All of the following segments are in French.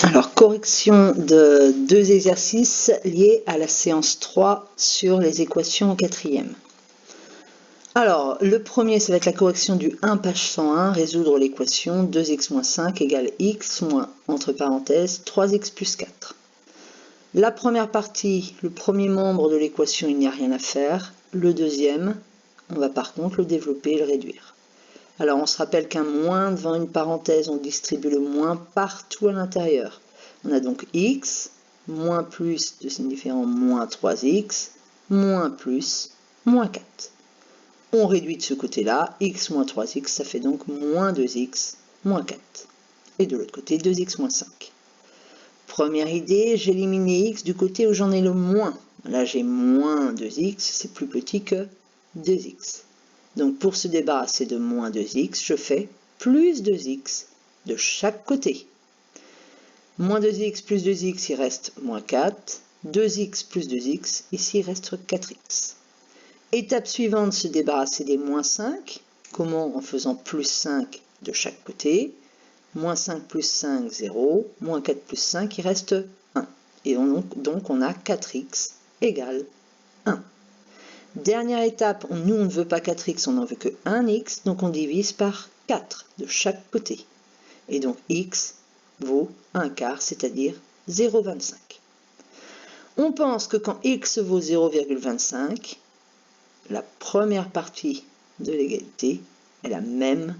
Alors, correction de deux exercices liés à la séance 3 sur les équations en quatrième. Alors, le premier, ça va être la correction du 1, page 101, résoudre l'équation 2x-5 égale x moins, entre parenthèses, 3x plus 4. La première partie, le premier membre de l'équation, il n'y a rien à faire. Le deuxième, on va par contre le développer et le réduire. Alors, on se rappelle qu'un moins devant une parenthèse, on distribue le moins partout à l'intérieur. On a donc x, moins plus de signe différent, moins 3x, moins plus, moins 4. On réduit de ce côté-là, x moins 3x, ça fait donc moins 2x, moins 4. Et de l'autre côté, 2x moins 5. Première idée, j'élimine les x du côté où j'en ai le moins. Là, j'ai moins 2x, c'est plus petit que 2x. Donc, pour se débarrasser de moins 2x, je fais plus 2x de chaque côté. Moins 2x plus 2x, il reste moins 4. 2x plus 2x, ici, il reste 4x. Étape suivante, se débarrasser des moins 5. Comment? En faisant plus 5 de chaque côté. Moins 5 plus 5, 0. Moins 4 plus 5, il reste 1. Et donc, on a 4x égale 1. Dernière étape, nous on ne veut pas 4x, on n'en veut que 1x, donc on divise par 4 de chaque côté. Et donc x vaut 1 quart, c'est-à-dire 0,25. On pense que quand x vaut 0,25, la première partie de l'égalité est la même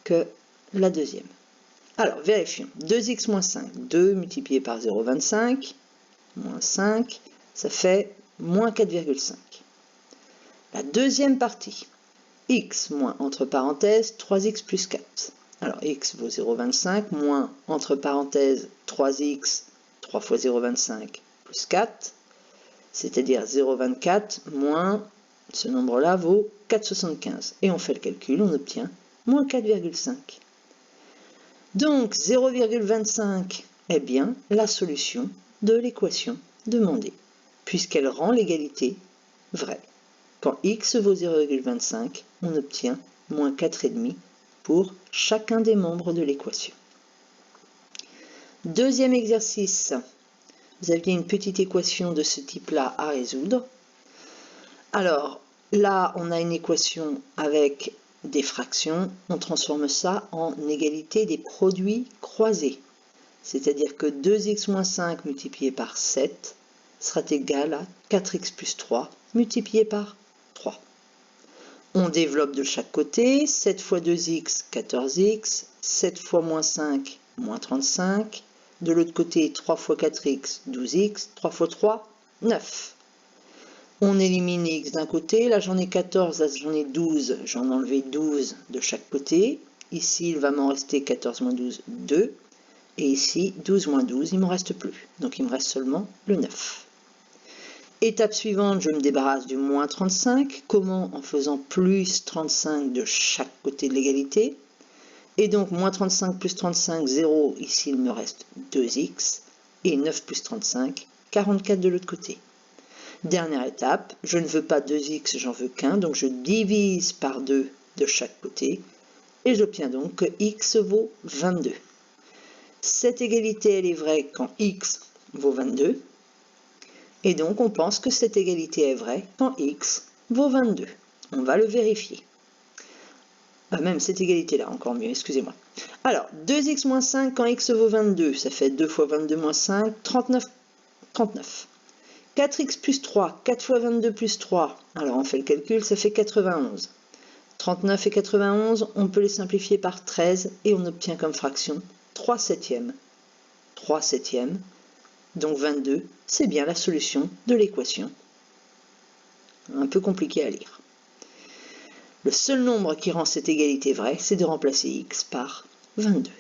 que la deuxième. Alors, vérifions. 2x moins 5, 2 multiplié par 0,25, moins 5, ça fait moins 4,5. La deuxième partie, x moins, entre parenthèses, 3x plus 4. Alors, x vaut 0,25, moins, entre parenthèses, 3x, 3 fois 0,25, plus 4, c'est-à-dire 0,24, moins, ce nombre-là vaut 4,75. Et on fait le calcul, on obtient moins 4,5. Donc, 0,25 est bien la solution de l'équation demandée, puisqu'elle rend l'égalité vraie. Quand x vaut 0,25, on obtient moins 4,5 pour chacun des membres de l'équation. Deuxième exercice, vous aviez une petite équation de ce type-là à résoudre. Alors, là, on a une équation avec des fractions, on transforme ça en égalité des produits croisés. C'est-à-dire que 2x moins 5 multiplié par 7 sera égal à 4x plus 3 multiplié par 3. On développe de chaque côté, 7 fois 2x, 14x, 7 fois moins 5, moins 35. De l'autre côté, 3 fois 4x, 12x, 3 fois 3, 9. On élimine x d'un côté, là j'en ai 14, là j'en ai 12, j'en ai enlevé 12 de chaque côté. Ici, il va m'en rester 14 moins 12, 2. Et ici, 12 moins 12, il ne m'en reste plus. Donc il me reste seulement le 9. Étape suivante, je me débarrasse du moins 35. Comment? En faisant plus 35 de chaque côté de l'égalité. Et donc, moins 35 plus 35, 0. Ici, il me reste 2x. Et 9 plus 35, 44 de l'autre côté. Dernière étape, je ne veux pas 2x, j'en veux qu'un. Donc, je divise par 2 de chaque côté. Et j'obtiens donc que x vaut 22. Cette égalité, elle est vraie quand x vaut 22. Et donc, on pense que cette égalité est vraie quand x vaut 22. On va le vérifier. Même cette égalité-là, encore mieux, excusez-moi. Alors, 2x moins 5 quand x vaut 22, ça fait 2 fois 22 moins 5, 39. 4x plus 3, 4 fois 22 plus 3, alors on fait le calcul, ça fait 91. 39 et 91, on peut les simplifier par 13 et on obtient comme fraction 3 septièmes. 3 septièmes, donc 22, c'est bien la solution de l'équation. Un peu compliqué à lire. Le seul nombre qui rend cette égalité vraie, c'est de remplacer x par 22.